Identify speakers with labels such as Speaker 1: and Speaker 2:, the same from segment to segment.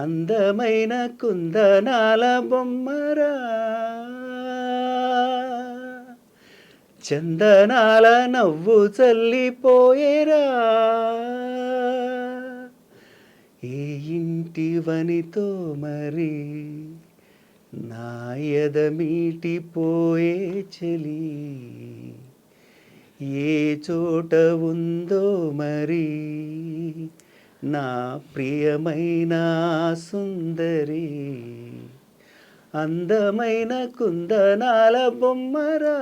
Speaker 1: అందమైన కుందనాల బొమ్మరా చందనాల నవ్వు చల్లిపోయేరా ఏ ఇంటివనితో మరి నా ఎద మీటిపోయే చెలి ఏ చోట ఉందో మరి నా ప్రియమైన సుందరి అందమైన కుందనాల బొమ్మరా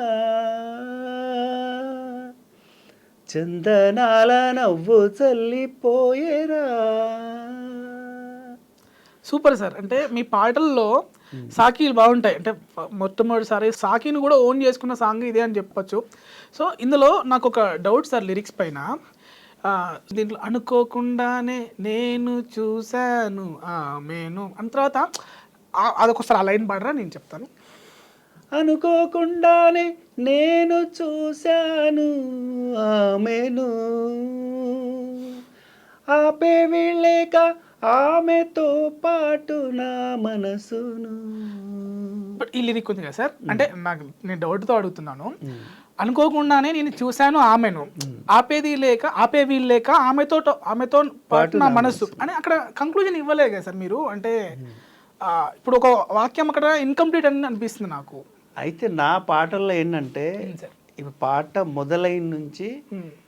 Speaker 1: చందనాల నవ్వు చల్లిపోయేరా.
Speaker 2: Super sir. అంటే మీ పాటల్లో సాకీలు బాగుంటాయి. అంటే మొట్టమొదటిసారి సాకీని కూడా ఓన్ చేసుకున్న సాంగ్ ఇదే అని చెప్పొచ్చు. సో ఇందులో నాకు ఒక డౌట్ సార్ లిరిక్స్ పైన. దీంట్లో అనుకోకుండానే నేను చూశాను ఆమెను అన్న తర్వాత అదొకసారి ఆ లైన్ పాడరా, నేను చెప్తాను.
Speaker 1: అనుకోకుండానే నేను చూశాను ఆమెను ఆపే వీళ్ళేక ఆమెతో పాటు నా మనసును.
Speaker 2: ఈ లిరిక్ ఉంది కదా సార్, అంటే నాకు నేను డౌట్తో అడుగుతున్నాను. అనుకోకుండానే నేను చూశాను ఆమెను, ఆపేవి లేక ఆమెతో పాటు నా మనసు అని అక్కడ కంక్లూజన్ ఇవ్వలేదు కదా సార్ మీరు. అంటే ఇప్పుడు ఒక వాక్యం అక్కడ ఇన్కంప్లీట్ అని అనిపిస్తుంది నాకు.
Speaker 1: అయితే నా పాటల్లో ఏంటంటే ఇప్పుడు పాట మొదలైన నుంచి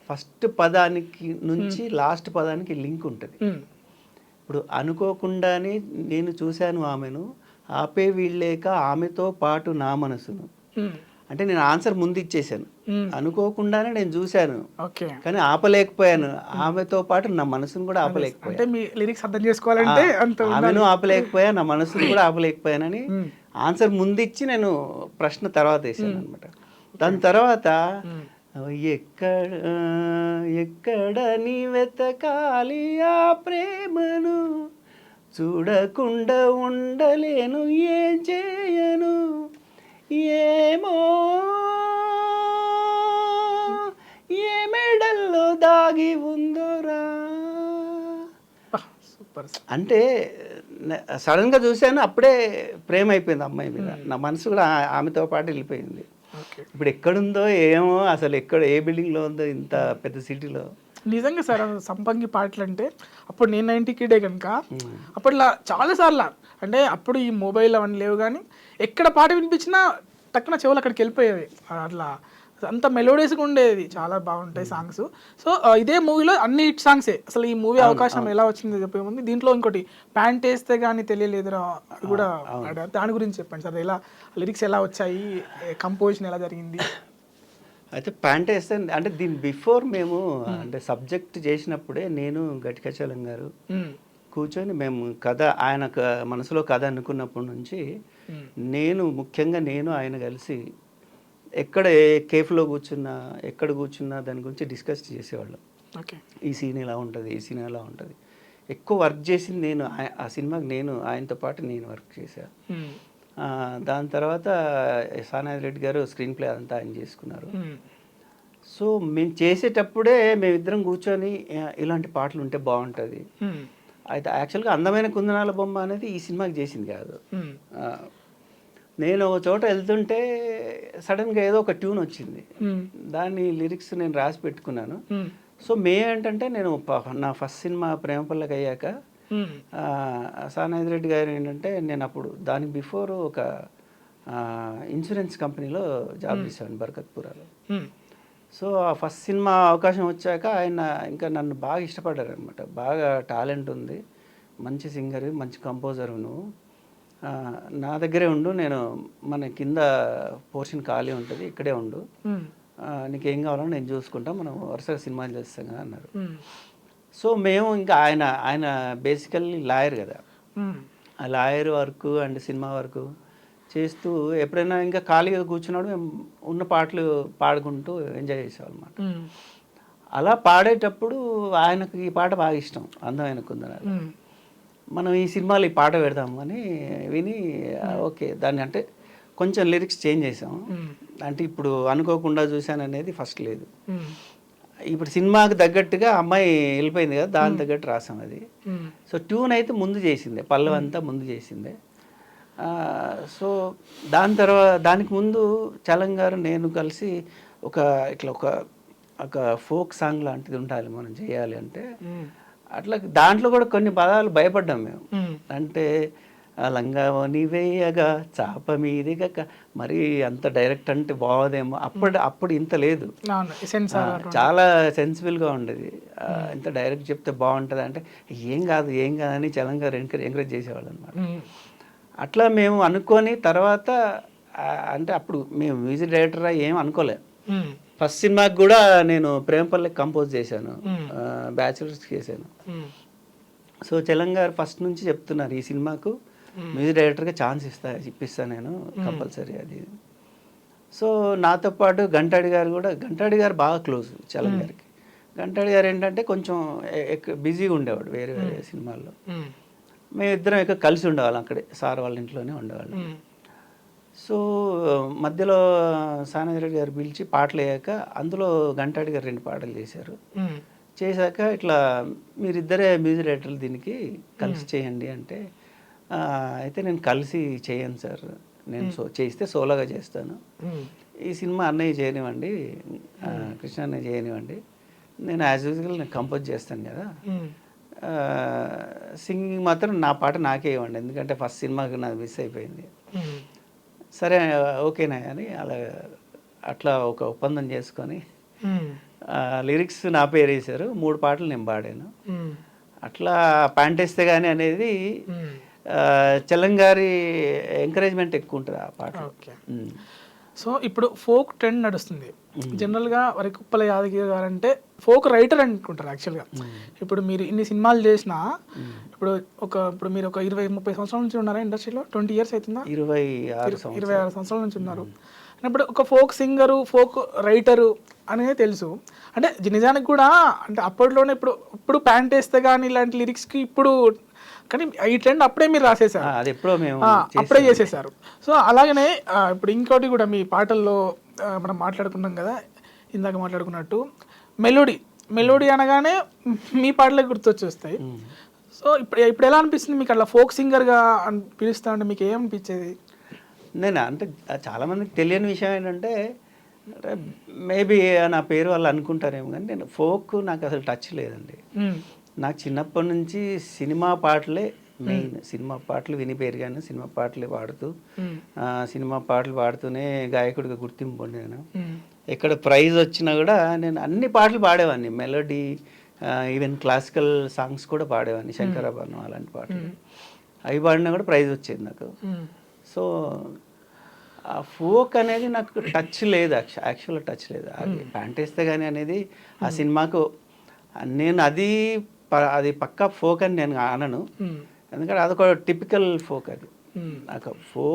Speaker 1: ఫస్ట్ పదానికి నుంచి లాస్ట్ పదానికి లింక్ ఉంటుంది. ఇప్పుడు అనుకోకుండానే నేను చూశాను ఆమెను, ఆపే వీళ్ళేక ఆమెతో పాటు నా మనసును అంటే నేను ఆన్సర్ ముందు ఇచ్చేసాను. అనుకోకుండానే నేను చూశాను కానీ ఆపలేకపోయాను, ఆమెతో పాటు నా మనసును కూడా ఆపలేకపోయాను.
Speaker 2: అంటే మీ లిరిక్స్ అర్థం చేసుకోవాలంటే
Speaker 1: ఆమెను ఆపలేకపోయా, నా మనసును కూడా ఆపలేకపోయానని ఆన్సర్ ముందు ఇచ్చి నేను ప్రశ్న తర్వాత వేసాను అనమాట. దాని తర్వాత ఎక్కడ నీ వెతకాలి ఆ ప్రేమను, చూడకుండా ఉండలేను ఏం చేయను, ఏమో ఏ మెడల్లో దాగి ఉందోరా.
Speaker 2: సూపర్.
Speaker 1: అంటే సడన్గా చూశాను, అప్పుడే ప్రేమ అయిపోయింది అమ్మాయి మీద, నా మనసు కూడా ఆమెతో పాటు వెళ్ళిపోయింది. ఇప్పుడు ఎక్కడుందో ఏమో, అసలు ఏ బిల్డింగ్లో ఉందో ఇంత పెద్ద సిటీలో.
Speaker 2: నిజంగా సార్ సంపంగి పాటలు అంటే అప్పుడు నేను 90 కిడే కనుక అప్పట్లో చాలాసార్లు అంటే అప్పుడు ఈ మొబైల్ అవన్నీ లేవు కానీ ఎక్కడ పాట వినిపించినా టక్కున చెవులు అక్కడికి వెళ్ళిపోయేవి. అట్లా అంత మెలోడియస్గా ఉండేది, చాలా బాగుంటాయి సాంగ్స్. సో ఇదే మూవీలో అన్ని హిట్ సాంగ్సే. అసలు ఈ మూవీ అవకాశం ఎలా వచ్చింది చెప్పే ముందు దీంట్లో ఇంకోటి ప్యాంట్ వేస్తే కానీ తెలియలేదురా అది కూడా, దాని గురించి చెప్పండి సార్. ఎలా లిరిక్స్ ఎలా వచ్చాయి, కంపోజిషన్ ఎలా జరిగింది?
Speaker 1: అయితే ప్యాంట్ వేస్తే అంటే దీని బిఫోర్ మేము అంటే సబ్జెక్ట్ చేసినప్పుడే నేను గట్టికచలం గారు కూర్చొని మేము కథ ఆయన మనసులో కథ అనుకున్నప్పటి నుంచి ముఖ్యంగా నేను ఆయన కలిసి ఎక్కడ ఏ కేఫ్లో కూర్చున్నా ఎక్కడ కూర్చున్నా దాని గురించి డిస్కస్ చేసేవాళ్ళం. ఈ సీన్ ఎలా ఉంటుంది, ఈ సీన్ ఎలా ఉంటుంది. ఎక్కువ వర్క్ చేసింది నేను ఆ సినిమాకి, ఆయనతో పాటు నేను వర్క్ చేశాను. దాని తర్వాత సానాథ్ రెడ్డి గారు స్క్రీన్ ప్లే అంతా ఆయన చేసుకున్నారు. సో మేము చేసేటప్పుడే మేమిద్దరం కూర్చొని ఇలాంటి పాటలు ఉంటే బాగుంటుంది. అయితే యాక్చువల్గా అందమైన కుందనాల బొమ్మ అనేది ఈ సినిమాకి చేసింది కాదు. నేను ఒక చోట వెళ్తుంటే సడన్గా ఏదో ఒక ట్యూన్ వచ్చింది, దాని లిరిక్స్ నేను రాసి పెట్టుకున్నాను. సో ఏంటంటే నేను నా ఫస్ట్ సినిమా ప్రేమపల్లకి అయ్యాక సానాథ్ రెడ్డి గారు ఏంటంటే నేను అప్పుడు దానికి బిఫోర్ ఒక ఇన్సూరెన్స్ కంపెనీలో జాబ్ చేశాను బర్కత్పురాలో. సో ఆ ఫస్ట్ సినిమా అవకాశం వచ్చాక ఆయన ఇంకా నన్ను బాగా ఇష్టపడ్డారు అనమాట. బాగా టాలెంట్ ఉంది, మంచి సింగర్, మంచి కంపోజర్, నువ్వు నా దగ్గరే ఉండు, నేను మన కింద పోర్షన్ ఖాళీ ఉంటుంది ఇక్కడే ఉండు, నీకేం కావాలో నేను చూసుకుంటా, మనం వరుసగా సినిమాలు చేస్తాం కదా అన్నారు. సో మేము ఇంకా ఆయన బేసికల్లీ లాయర్ కదా, ఆ lawyer work and cinema work చేస్తూ ఎప్పుడైనా ఇంకా ఖాళీగా కూర్చున్నాడు మేము ఉన్న పాటలు పాడుకుంటూ ఎంజాయ్ చేసేవాళ్ళమాట. అలా పాడేటప్పుడు ఆయనకు ఈ పాట బాగా ఇష్టం, అందమైన కుందనాలు. మనం ఈ సినిమాలో ఈ పాట పెడదాము అని విని ఓకే దాన్ని అంటే కొంచెం లిరిక్స్ చేంజ్ చేసాం. అంటే ఇప్పుడు అనుకోకుండా చూశాను అనేది ఫస్ట్ లేదు, ఇప్పుడు సినిమాకి తగ్గట్టుగా అమ్మాయి వెళ్ళిపోయింది కదా, దాని తగ్గట్టు రాసాం అది. సో ట్యూన్ అయితే ముందు చేసిందే, పల్లవి అంతా ముందు చేసిందే. సో దాని తర్వాత దానికి ముందు చలం గారు నేను కలిసి ఇట్లా ఒక ఫోక్ సాంగ్ లాంటిది ఉండాలి మనం చేయాలి అంటే, అట్లా దాంట్లో కూడా కొన్ని పదాలు భయపడ్డాం మేము. అంటే లంగా వేయగా చాప మీదిగక మరి అంత డైరెక్ట్ అంటే బాగోదేమో, అప్పుడు ఇంత లేదు, చాలా సెన్సిబుల్గా ఉండేది. ఇంత డైరెక్ట్ చెప్తే బాగుంటుంది అంటే ఏం కాదు అని చలం గారు ఎంకరేజ్ చేసేవాళ్ళు అనమాట. అట్లా మేము అనుకొని తర్వాత అంటే అప్పుడు మేము మ్యూజిక్ డైరెక్టర్ ఏం అనుకోలే. ఫస్ట్ సినిమాకి కూడా నేను ప్రేమపల్లికి కంపోజ్ చేశాను, బ్యాచులర్స్కి చేశాను. సో చలం గారు ఫస్ట్ నుంచి చెప్తున్నారు, ఈ సినిమాకు మ్యూజిక్ డైరెక్టర్గా ఛాన్స్ ఇప్పిస్తాను నేను కంపల్సరీ అది. సో నాతో పాటు గంటాడి గారు బాగా క్లోజ్ చలం గారికి. గంటాడి గారు ఏంటంటే కొంచెం బిజీగా ఉండేవాడు వేరే సినిమాల్లో. మేమిద్దరం ఎక్కువ కలిసి ఉండేవాళ్ళం, అక్కడే సార్ వాళ్ళ ఇంట్లోనే ఉండేవాళ్ళం. సో మధ్యలో సానారెడ్డి గారు పిలిచి పాటలు వేయక అందులో గంటాడి గారు 2 పాటలు చేశారు. చేశాక ఇట్లా మీరిద్దరే మ్యూజిక్ డైరెక్టర్లు దీనికి కలిసి చేయండి అంటే, అయితే నేను కలిసి చేయను సార్, నేను చేస్తే సోలోగా చేస్తాను, ఈ సినిమా అన్నయ్య చేయనివ్వండి, కృష్ణ అన్నయ్య చేయనివ్వండి, నేను యాజ్ యూజువల్ నేను కంపోజ్ చేస్తాను కదా, సింగింగ్ మాత్రం నా పాట నాకే ఇవ్వండి, ఎందుకంటే ఫస్ట్ సినిమాకి నాకు మిస్ అయిపోయింది. సరే ఓకేనా అని అట్లా ఒక ఒప్పందం చేసుకొని లిరిక్స్ నా పేరు వేశారు, 3 పాటలు నేను పాడాను. అట్లా ప్యాంటేస్తే కానీ అనేది చలం గారి ఎంకరేజ్మెంట్ ఎక్కువ ఉంటుంది ఆ పాట.
Speaker 2: సో ఇప్పుడు ఫోక్ ట్రెండ్ నడుస్తుంది జనరల్గా. వరకుప్పల యాదగిరి గారు అంటే ఫోక్ రైటర్ అనుకుంటారు యాక్చువల్గా. ఇప్పుడు మీరు ఇన్ని సినిమాలు చేసినా ఇప్పుడు మీరు ఒక 20-30 సంవత్సరాల నుంచి ఉన్నారా ఇండస్ట్రీలో? 20 years అవుతుందా? 26 సంవత్సరాల నుంచి ఉన్నారు. ఇప్పుడు ఒక ఫోక్ సింగరు, ఫోక్ రైటరు అనేది తెలుసు. అంటే నిజానికి కూడా అంటే అప్పట్లోనే ఇప్పుడు ప్యాంట్ వేస్తే కానీ ఇలాంటి లిరిక్స్కి ఇప్పుడు, కానీ ఈ ట్రెండ్ అప్పుడే మీరు రాసేసారు,
Speaker 1: అది ఎప్పుడో మేము
Speaker 2: అప్పుడే చేసేసారు. సో అలాగనే ఇప్పుడు ఇంకోటి కూడా మీ పాటల్లో మనం మాట్లాడుకున్నాం కదా ఇందాక మాట్లాడుకున్నట్టు, మెలోడీ అనగానే మీ పాటలే గుర్తొచ్చేస్తాయి. సో ఇప్పుడు ఎలా అనిపిస్తుంది మీకు అట్లా ఫోక్ సింగర్గా పిలుస్తా అంటే మీకు ఏమనిపించేది?
Speaker 1: నేను అంటే చాలామందికి తెలియని విషయం ఏంటంటే, మేబీ నా పేరు వాళ్ళు అనుకుంటారేమో కానీ నేను ఫోక్ నాకు అసలు టచ్ లేదండి. నాకు చిన్నప్పటి నుంచి సినిమా పాటలే మెయిన్. సినిమా పాటలు విని పెరిగాను, సినిమా పాటలు పాడుతూనే గాయకుడిగా గుర్తింపు పొందాను. ఎక్కడ ప్రైజ్ వచ్చినా కూడా నేను అన్ని పాటలు పాడేవాడిని, మెలోడీ, ఈవెన్ క్లాసికల్ సాంగ్స్ కూడా పాడేవాడిని, శంకరాభరణం అలాంటి పాటలు అవి పాడినా కూడా ప్రైజ్ వచ్చేది నాకు. సో ఆ ఫోక్ అనేది నాకు టచ్ లేదు, యాక్చువల్ టచ్ లేదు. అది ప్యాంటేస్తే కానీ అనేది ఆ సినిమాకు నేను అది పక్కా ఫోక్ అని నేను అనను, ఎందుకంటే అదొక టిపికల్ ఫోక్. అది నాకు ఫోక్